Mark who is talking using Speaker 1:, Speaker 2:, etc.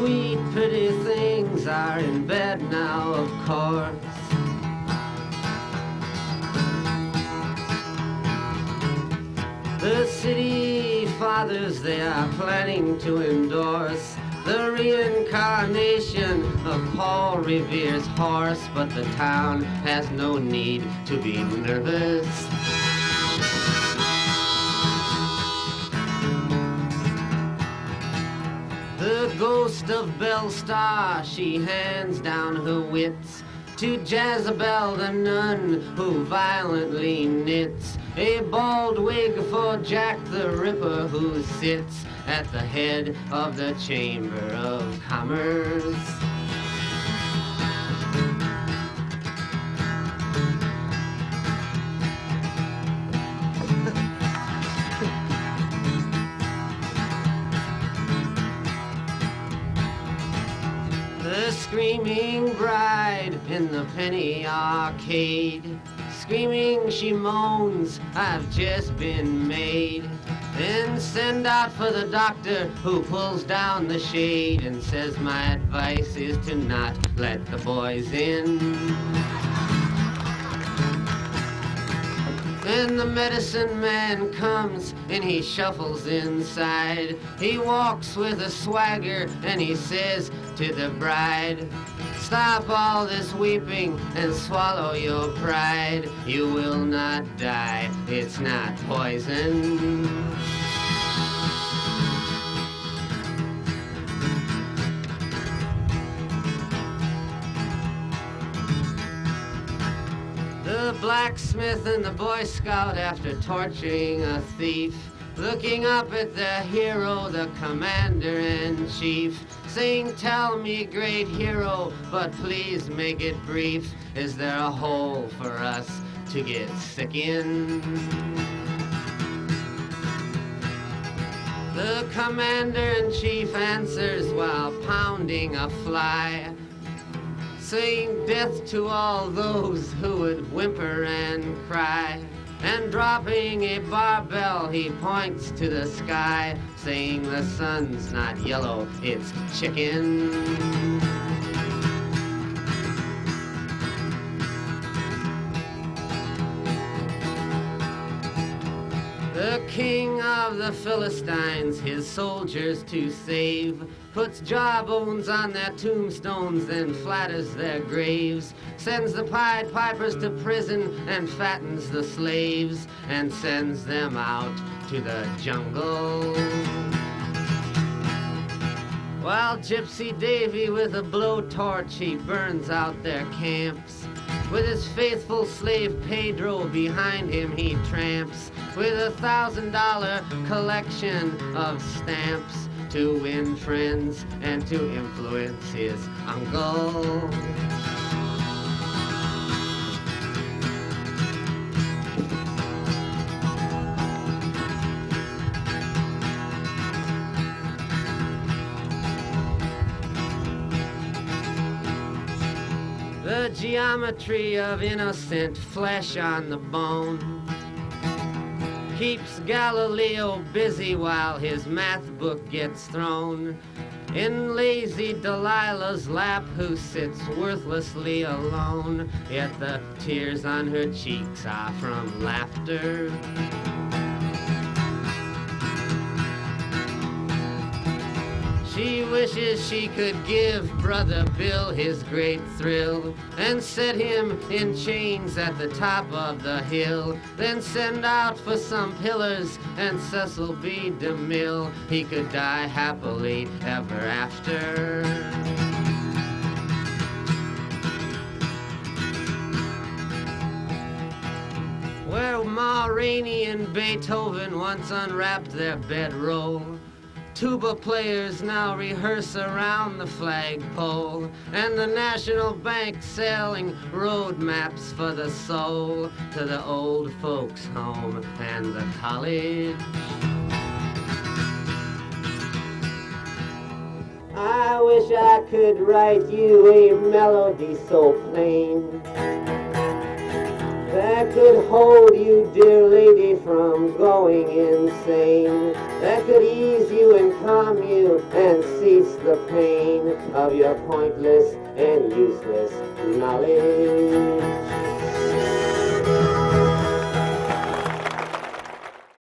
Speaker 1: sweet, pretty things are in bed now, of course. The city fathers, they are planning to endorse the reincarnation of Paul Revere's horse, but the town has no need to be nervous. The ghost of Belle Starr, she hands down her wits to Jezebel the nun, who violently knits a bald wig for Jack the Ripper, who sits at the head of the Chamber of Commerce. The screaming bride in the penny arcade, screaming she moans, I've just been made. Then send out for the doctor, who pulls down the shade and says my advice is to not let the boys in. Then the medicine man comes and he shuffles inside. He walks with a swagger and he says to the bride, stop all this weeping and swallow your pride. You will not die, it's not poison. The blacksmith and the Boy Scout, after torturing a thief, looking up at the hero, the commander-in-chief, saying, tell me, great hero, but please make it brief. Is there a hole for us to get sick in? The commander-in-chief answers while pounding a fly, saying death to all those who would whimper and cry. And dropping a barbell, he points to the sky, saying the sun's not yellow, it's chicken. The king of the Philistines, his soldiers to save, puts jawbones on their tombstones, then flatters their graves, sends the Pied Pipers to prison and fattens the slaves, and sends them out to the jungle. While Gypsy Davy with a blowtorch, he burns out their camps. With his faithful slave Pedro behind him he tramps, with $1,000 collection of stamps, to win friends and to influence his uncle. The geometry of innocent flesh on the bone keeps Galileo busy while his math book gets thrown in lazy Delilah's lap, who sits worthlessly alone, yet the tears on her cheeks are from laughter. She wishes she could give Brother Bill his great thrill and set him in chains at the top of the hill, then send out for some pillars and Cecil B. DeMille. He could die happily ever after. Where Ma Rainey and Beethoven once unwrapped their bedroll, tuba players now rehearse around the flagpole, and the National Bank selling road maps for the soul to the old folks' home and the college. I wish I could write you a melody so plain that could hold you, dear lady, from going insane, that could ease you and calm you and cease the pain. of your pointless and useless knowledge.